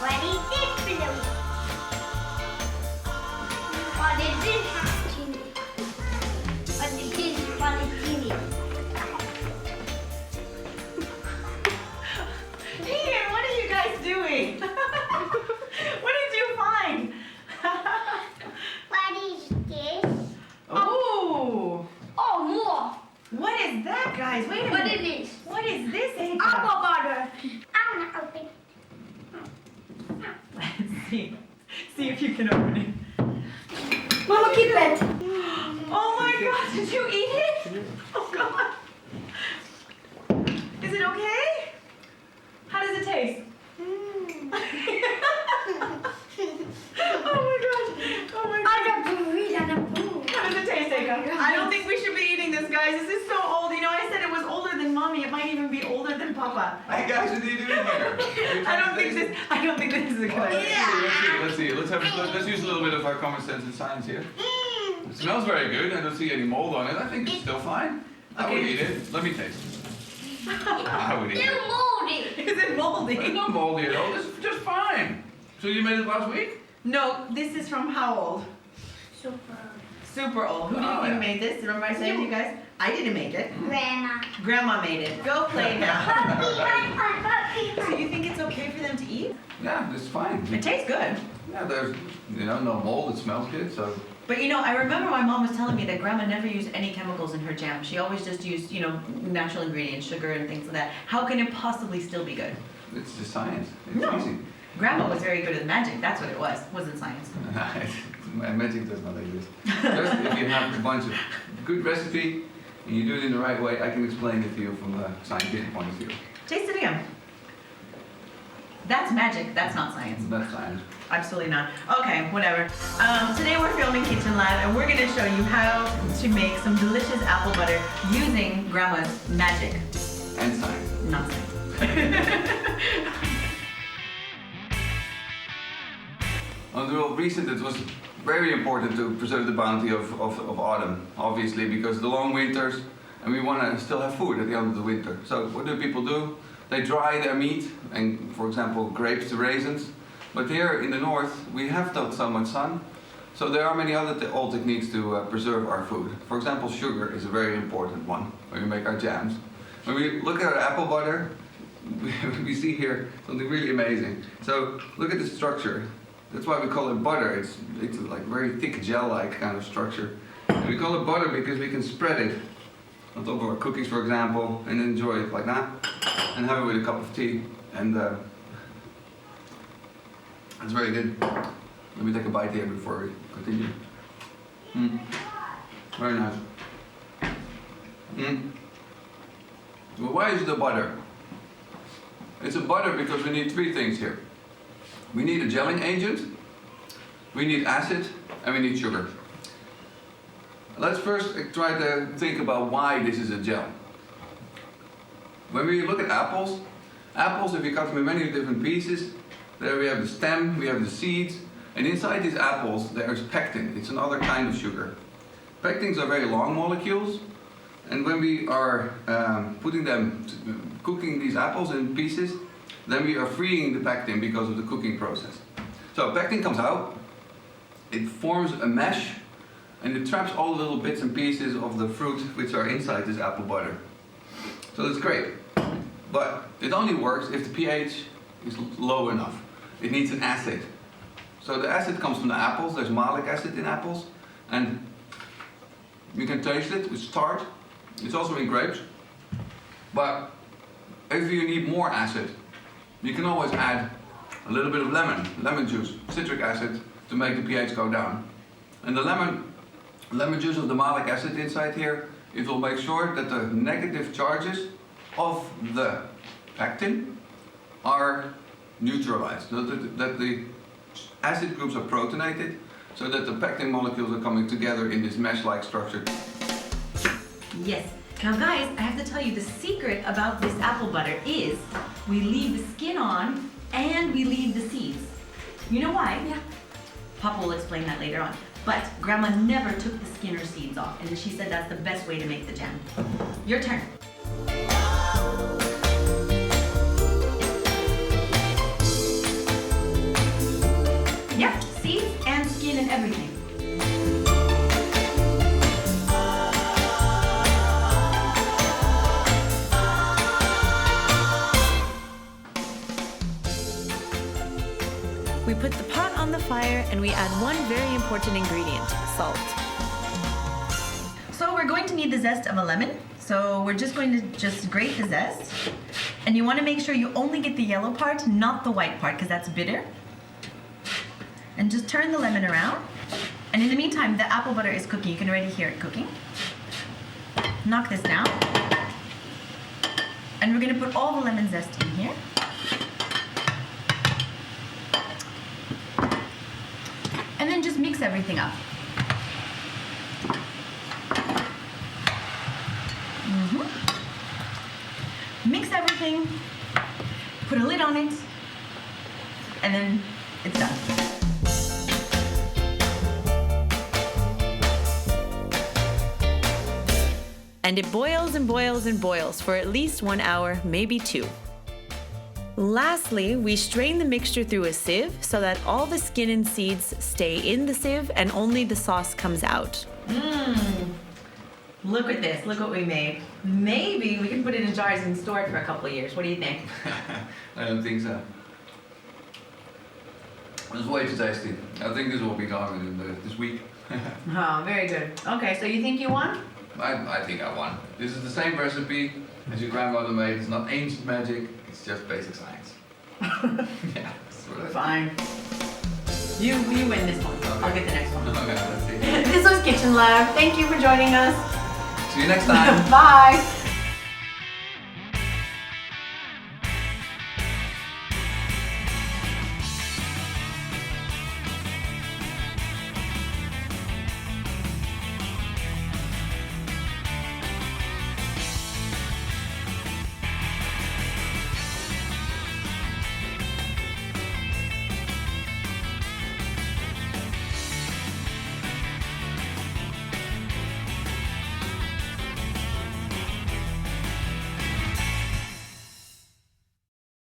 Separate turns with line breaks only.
What is this blue? What is this chili? What is this chili?
Ian, what are you guys doing? What did you find?
What is this?
Oh!
Oh, more.
What is that, guys? Wait a
What
minute.
is this?
What is this, Ava?
Apple butter. I want to open it.
Let's see. See if you can open it.
Mama, keep it.
Oh my God! Did you eat it? Oh God! Is it okay? How does it taste? Oh my gosh! Oh my
I
God!
got to read on a book.
How does it taste, Eka? I don't think we should be eating this, guys. This is so old. You know, I said it was older than Mommy. It might even be older than Papa.
Hey guys, what are you doing here?
I don't think this is a good idea.
Let's see. Let's use a little bit of our common sense and science here. It smells very good. I don't see any mold on it. I think it's still fine. I would
Okay.
eat it. Let me taste it. I would eat
Still
it.
moldy.
Is it moldy?
It's not moldy at all. It's just fine. So you made it last week?
No, this is from how old?
Super.
Super old. Who do you
Oh,
think
yeah.
made this? Remember I said to you guys? I didn't make it.
Grandma.
Grandma made it. Go play now.
Puppy,
So you think it's okay for them to eat?
Yeah, it's fine.
It tastes good.
Yeah, there's no mold. It smells good. So
But you know, I remember my mom was telling me that Grandma never used any chemicals in her jam. She always just used, natural ingredients, sugar and things like that. How can it possibly still be good?
it's just science. It's
No.
easy.
Grandma was very good at magic. That's what it was. Wasn't science.
Magic does not exist. Just if you have a bunch of good recipe and you do it in the right way, I can explain it to you from a scientific point of view.
Taste it again. That's magic. That's not science.
That's science.
Absolutely not. Okay, whatever. Today we're filming Kitchen Lab and we're going to show you how to make some delicious apple butter using Grandma's magic.
And science.
Not science.
On the real recent, it was very important to preserve the bounty of autumn, obviously, because the long winters, and we want to still have food at the end of the winter. So what do people do? They dry their meat, and for example, grapes to raisins. But here in the north, we have not so much sun, so there are many other old techniques to preserve our food. For example, sugar is a very important one when we make our jams. When we look at our apple butter, we see here something really amazing. So look at the structure. That's why we call it butter. It's like very thick gel-like kind of structure. And we call it butter because we can spread it on top of our cookies, for example, and enjoy it like that, and have it with a cup of tea. And it's very good. Let me take a bite here before we continue. Very nice. Well, why is it a butter? It's a butter because we need three things here. We need a gelling agent, we need acid, and we need sugar. Let's first try to think about why this is a gel. When we look at apples, if you cut them in many different pieces, there we have the stem, we have the seeds, and inside these apples there's pectin. It's another kind of sugar. Pectins are very long molecules, and when we are cooking these apples in pieces, then we are freeing the pectin because of the cooking process. So pectin comes out, it forms a mesh, and it traps all the little bits and pieces of the fruit which are inside this apple butter. So that's great, but it only works if the pH is low enough. It needs an acid. So the acid comes from the apples, there's malic acid in apples, and you can taste it, it's tart, it's also in grapes, but if you need more acid, you can always add a little bit of lemon juice, citric acid, to make the pH go down. And the lemon juice of the malic acid inside here, it will make sure that the negative charges of the pectin are neutralized, so that the acid groups are protonated, so that the pectin molecules are coming together in this mesh-like structure.
Yes. Now guys, I have to tell you, the secret about this apple butter is we leave the skin on and we leave the seeds. You know why? Yeah. Papa will explain that later on. But Grandma never took the skin or seeds off, and she said that's the best way to make the jam. Your turn.
We put the pot on the fire and we add one very important ingredient, salt.
So we're going to need the zest of a lemon. So we're just going to grate the zest. And you want to make sure you only get the yellow part, not the white part, because that's bitter. And just turn the lemon around. And in the meantime, the apple butter is cooking. You can already hear it cooking. Knock this down. And we're going to put all the lemon zest in here. And then just mix everything up. Mix everything, put a lid on it, and then it's done.
And it boils and boils and boils for at least 1 hour, maybe 2. Lastly, we strain the mixture through a sieve so that all the skin and seeds stay in the sieve and only the sauce comes out.
Look at this, look what we made. Maybe we can put it in jars and store it for a couple of years. What do you think?
I don't think so. It's way too tasty. I think this will be gone this week.
Oh, very good. Okay, so you think you won?
I think I won. This is the same recipe as your grandmother made. It's not ancient magic, it's just basic science. Yeah, that's what I
Fine. You win this one.
Okay.
I'll get the next one.
Okay, let's see.
This was Kitchen Lab. Thank you for joining us.
See you next time.
Bye.